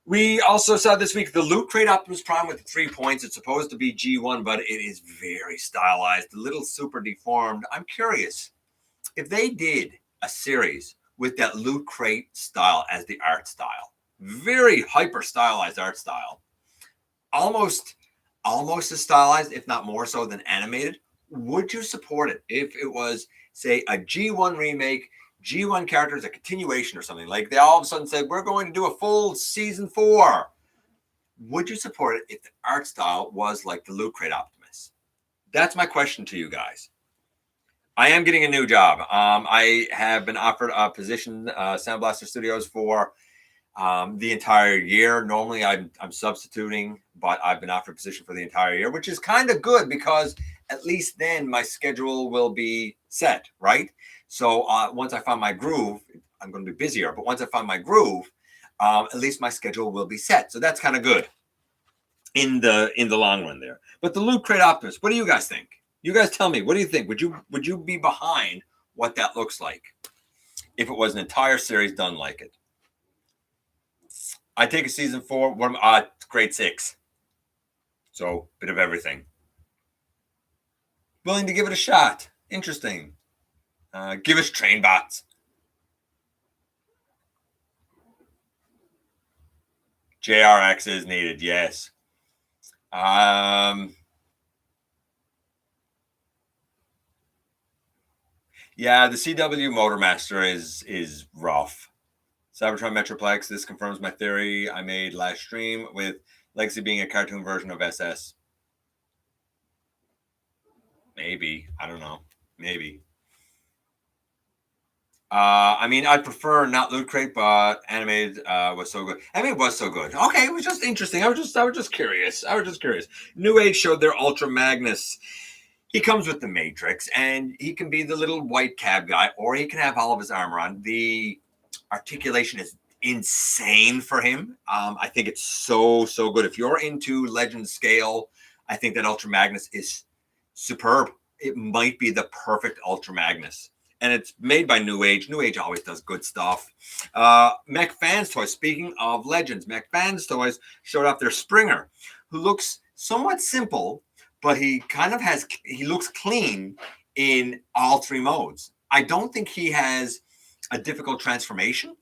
we also saw this week the Loot Crate Optimus Prime with the 3 points. It's supposed to be G1, but it is very stylized, a little super deformed. I'm curious if they did a series with that Loot Crate style as the art style. Very hyper stylized art style. Almost as stylized, if not more so than animated. Would you support it if it was, say, a G1 remake, G1 characters, a continuation or something? Like they all of a sudden said, we're going to do a full season 4. Would you support it if the art style was like the Loot Crate Optimus? That's my question to you guys. I am getting a new job. I have been offered a position, Sound Blaster Studios, for the entire year. Normally I'm substituting, but I've been offered a position for the entire year, which is kind of good because at least then my schedule will be set, right? So once I find my groove, I'm going to be busier, but once I find my groove, at least my schedule will be set. So that's kind of good in the long run there. But the Loot Crate Optimus, what do you guys think? You guys tell me, what do you think? Would you be behind what that looks like if it was an entire series done like it? I take a season 4, grade 6. So, bit of everything. Willing to give it a shot. Interesting. Give us train bots. JRX is needed, yes. Yeah, the CW Motormaster is rough. Cybertron Metroplex, this confirms my theory I made last stream with Legacy being a cartoon version of SS. Maybe. I don't know. Maybe. I mean, I'd prefer not Loot Crate, but animated was so good. Animated was so good. Okay, it was just interesting. I was just curious. Newage showed their Ultra Magnus. He comes with the Matrix, and he can be the little white cab guy, or he can have all of his armor on. The articulation is insane for him. I think it's so good. If you're into Legend scale, I think that Ultra Magnus is superb. It might be the perfect Ultra Magnus. And it's made by Newage. Newage always does good stuff. Mech Fans Toys, speaking of Legends, Mech Fans Toys showed off their Springer, who looks somewhat simple, but he looks clean in all 3 modes. I don't think he has a difficult transformation,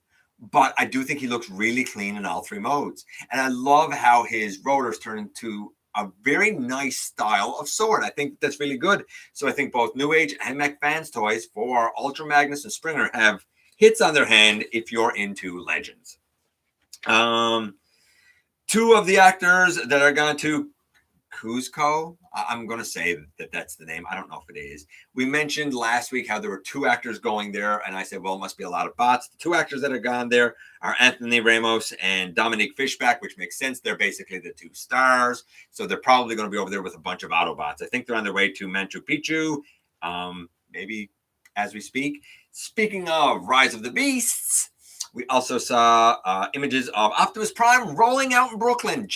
but I do think he looks really clean in all 3 modes. And I love how his rotors turn into a very nice style of sword. I think that's really good. So I think both Newage and Mech Fans Toys for Ultra Magnus and Springer have hits on their hand if you're into Legends. 2 of the actors that are going to Cuzco, I'm going to say that that's the name. I don't know if it is. We mentioned last week how there were 2 actors going there, and I said, well, it must be a lot of bots. The 2 actors that are gone there are Anthony Ramos and Dominique Fishback, which makes sense. They're basically the 2 stars, so they're probably going to be over there with a bunch of Autobots. I think they're on their way to Machu Picchu, maybe as we speak. Speaking of Rise of the Beasts, we also saw images of Optimus Prime rolling out in Brooklyn.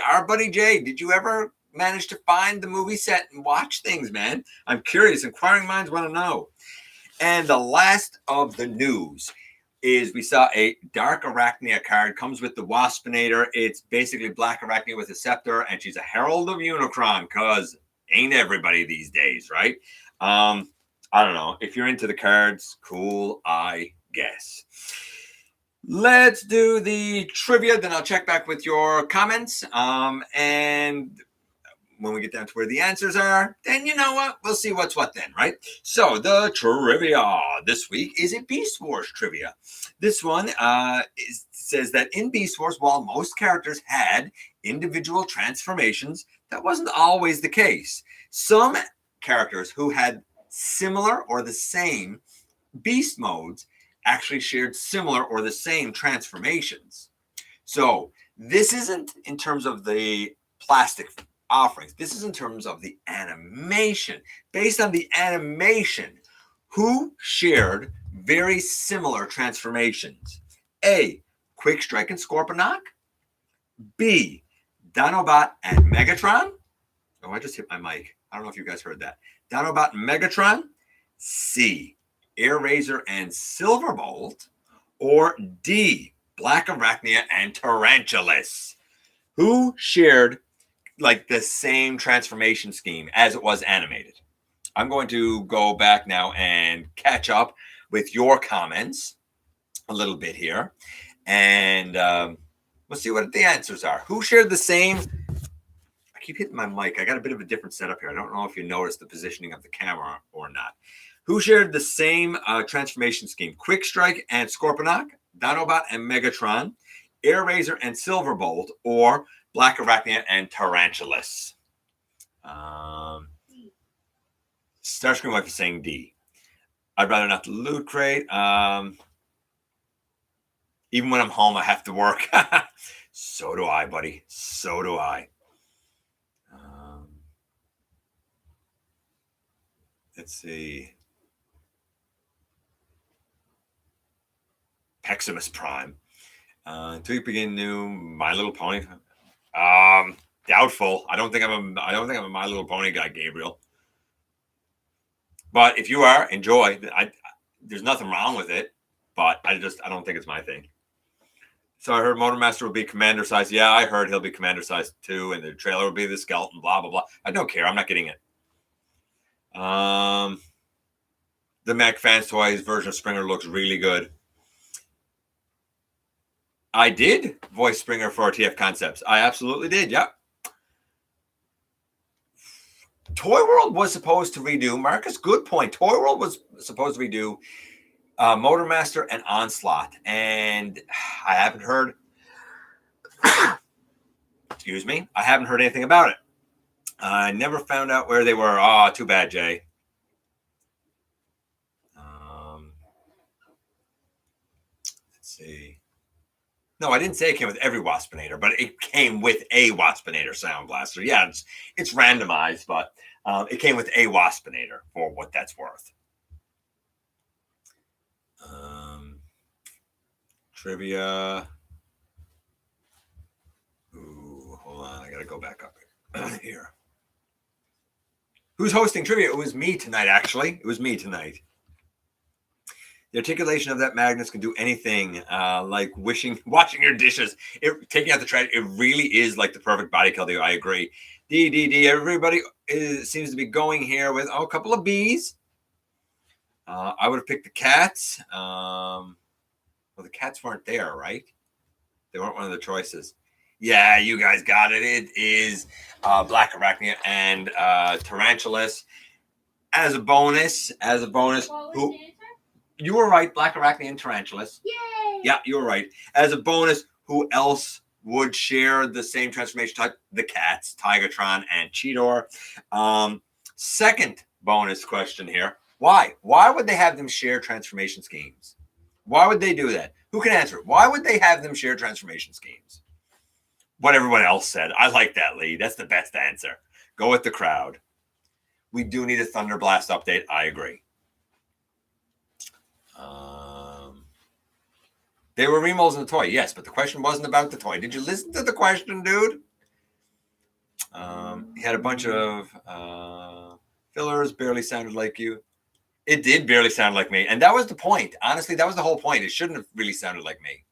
Our buddy Jay, did you ever manage to find the movie set and watch things, man? I'm curious. Inquiring minds want to know. And the last of the news is we saw a Dark Arachnia card. Comes with the Waspinator. It's basically Black Arachnia with a scepter, and she's a Herald of Unicron, because ain't everybody these days, right? I don't know. If you're into the cards, cool, I guess. Let's do the trivia, then I'll check back with your comments. And when we get down to where the answers are, then you know what? We'll see what's what then, right? So the trivia this week is a Beast Wars trivia. This one says that in Beast Wars, while most characters had individual transformations, that wasn't always the case. Some characters who had similar or the same beast modes actually shared similar or the same transformations. So this isn't in terms of the plastic offerings. This is in terms of the animation. Based on the animation, who shared very similar transformations? A, Quick Strike and Scorponok. B, Dinobot and Megatron. Oh, I just hit my mic. I don't know if you guys heard that. Dinobot and Megatron. C. Airazor and Silverbolt. Or D. Black Arachnia and Tarantulas. Who shared like the same transformation scheme as it was animated? I'm going to go back now and catch up with your comments a little bit here. And we'll see what the answers are. Who shared the same? I keep hitting my mic. I got a bit of a different setup here. I don't know if you noticed the positioning of the camera or not. Who shared the same transformation scheme? Quick Strike and Scorponok, Dinobot and Megatron, Airazor and Silverbolt, or Black Arachnia and Tarantulas? Starscream Wife is saying D. I'd rather not the loot crate. Even when I'm home, I have to work. So do I, buddy. So do I. Let's see. Peximus Prime. Until you begin new My Little Pony. Doubtful. I don't think I'm a My Little Pony guy, Gabriel. But if you are, enjoy. There's nothing wrong with it, but I don't think it's my thing. So I heard Motormaster will be commander size. Yeah, I heard he'll be commander size too, and the trailer will be the skeleton, blah, blah, blah. I don't care. I'm not getting it. The Mac Fans Toys version of Springer looks really good. I did voice Springer for TF Concepts. I absolutely did. Yep. Toy World was supposed to redo, Marcus, good point. Toy World was supposed to redo Motormaster and Onslaught, and I haven't heard excuse me, I haven't heard anything about it. I never found out where they were. Oh, too bad, Jay. Let's see. No, I didn't say it came with every Waspinator, but it came with a Waspinator Sound Blaster. Yeah, it's randomized, but it came with a Waspinator for what that's worth. Trivia. Ooh, hold on. I got to go back up here. Who's hosting trivia? It was me tonight, actually. It was me tonight. The articulation of that Magnus can do anything, like washing your dishes, taking out the trash. It really is like the perfect body color. I agree. D. Everybody seems to be going here with a couple of Bs. I would have picked the cats. Well, the cats weren't there, right? They weren't one of the choices. Yeah, you guys got it. It is Black Arachnia and Tarantulas. As a bonus, who? You were right, Black Arachnia and Tarantulas. Yay! Yeah, you were right. As a bonus, who else would share the same transformation type? The cats, Tigatron and Cheetor. Second bonus question here. Why? Why would they have them share transformation schemes? Why would they do that? Who can answer it? Why would they have them share transformation schemes? What everyone else said. I like that, Lee. That's the best answer. Go with the crowd. We do need a Thunder Blast update. I agree. They were remolds in the toy, yes, but the question wasn't about the toy. Did you listen to the question, dude? He had a bunch of fillers, barely sounded like you. It did barely sound like me, and that was the point. Honestly, that was the whole point. It shouldn't have really sounded like me.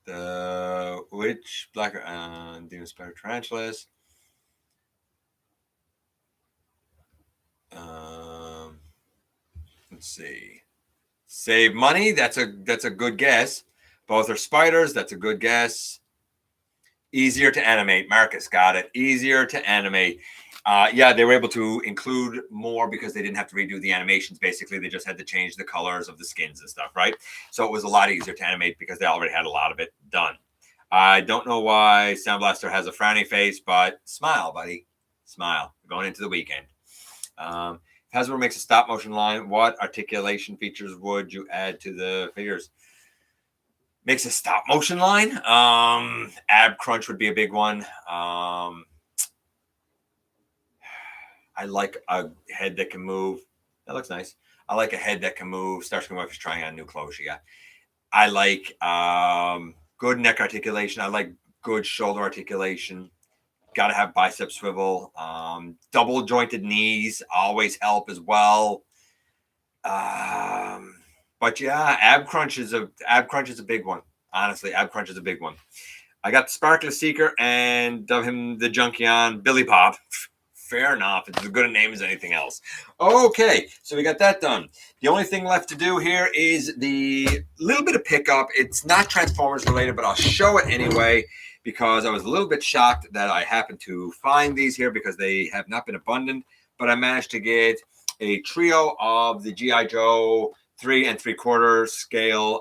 The Witch, Black, Demon Spider, Tarantulas. Let's see. Save money. That's a good guess. Both are spiders. That's a good guess. Easier to animate. Marcus got it. Easier to animate. Yeah, they were able to include more because they didn't have to redo the animations. Basically, they just had to change the colors of the skins and stuff, right? So it was a lot easier to animate because they already had a lot of it done. I don't know why Sound Blaster has a frowny face, but smile, buddy. Smile. We're going into the weekend. Hasbro makes a stop motion line. What articulation features would you add to the figures? Makes a stop motion line. Ab crunch would be a big one. I like a head that can move. That looks nice. I like a head that can move. Starscream Wife is trying on new clothes she got. I like good neck articulation. I like good shoulder articulation. Got to have bicep swivel. Double jointed knees always help as well. But yeah, ab crunch is a big one. Honestly, ab crunch is a big one. I got the Sparkler Seeker and dub him the Junkion Billy Pop. Fair enough. It's as good a name as anything else. Okay, so we got that done. The only thing left to do here is the little bit of pickup. It's not Transformers related, but I'll show it anyway because I was a little bit shocked that I happened to find these here because they have not been abundant. But I managed to get a trio of the G.I. Joe 3 3/4 scale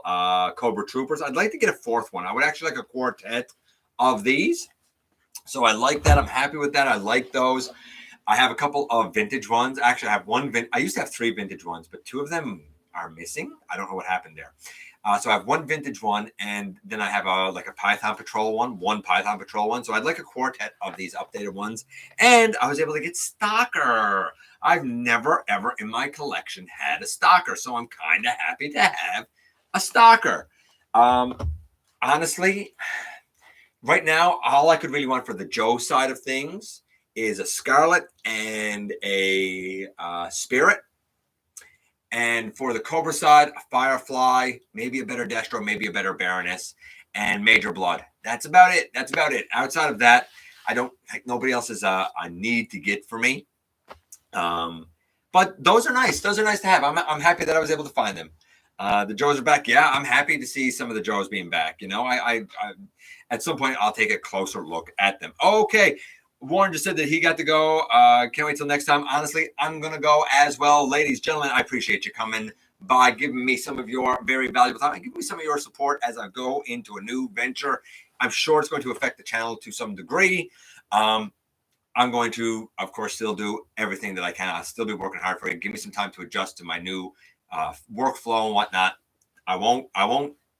Cobra Troopers. I'd like to get a fourth one. I would actually like a quartet of these. So I like that. I'm happy with that. I like those. I have a couple of vintage ones. Actually, I have one. I used to have 3 vintage ones, but 2 of them are missing. I don't know what happened there. So I have one vintage one, and then I have a Python Patrol one Python Patrol one. So I'd like a quartet of these updated ones. And I was able to get Stalker. I've never, ever in my collection had a Stalker. So I'm kind of happy to have a Stalker. Honestly, right now, all I could really want for the Joe side of things is a Scarlet and a Spirit. And for the Cobra side, a Firefly, maybe a better Destro, maybe a better Baroness, and Major Blood. That's about it. Outside of that, I don't think nobody else is a need to get for me. But those are nice. Those are nice to have. I'm happy that I was able to find them. The Joes are back. Yeah, I'm happy to see some of the Joes being back. You know, I at some point I'll take a closer look at them. Okay. Warren just said that he got to go. Can't wait till next time. Honestly, I'm going to go as well. Ladies, gentlemen, I appreciate you coming by, giving me some of your very valuable time and giving me some of your support as I go into a new venture. I'm sure it's going to affect the channel to some degree. I'm going to, of course, still do everything that I can. I'll still be working hard for it. Give me some time to adjust to my new workflow and whatnot.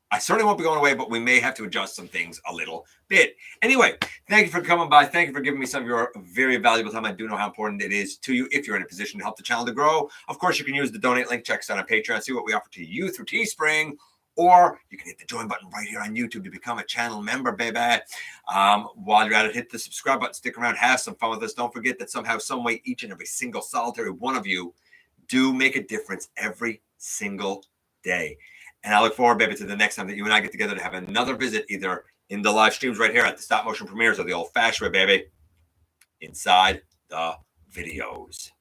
I certainly won't be going away, but we may have to adjust some things a little bit. Anyway, thank you for coming by. Thank you for giving me some of your very valuable time. I do know how important it is to you if you're in a position to help the channel to grow. Of course, you can use the donate link. Check us out on Patreon. See what we offer to you through Teespring. Or you can hit the join button right here on YouTube to become a channel member, baby. While you're at it, hit the subscribe button. Stick around. Have some fun with us. Don't forget that somehow, some way, each and every single solitary one of you do make a difference every single day. And I look forward, baby, to the next time that you and I get together to have another visit, either in the live streams right here at the stop motion premieres or the old fashioned way, baby, inside the videos.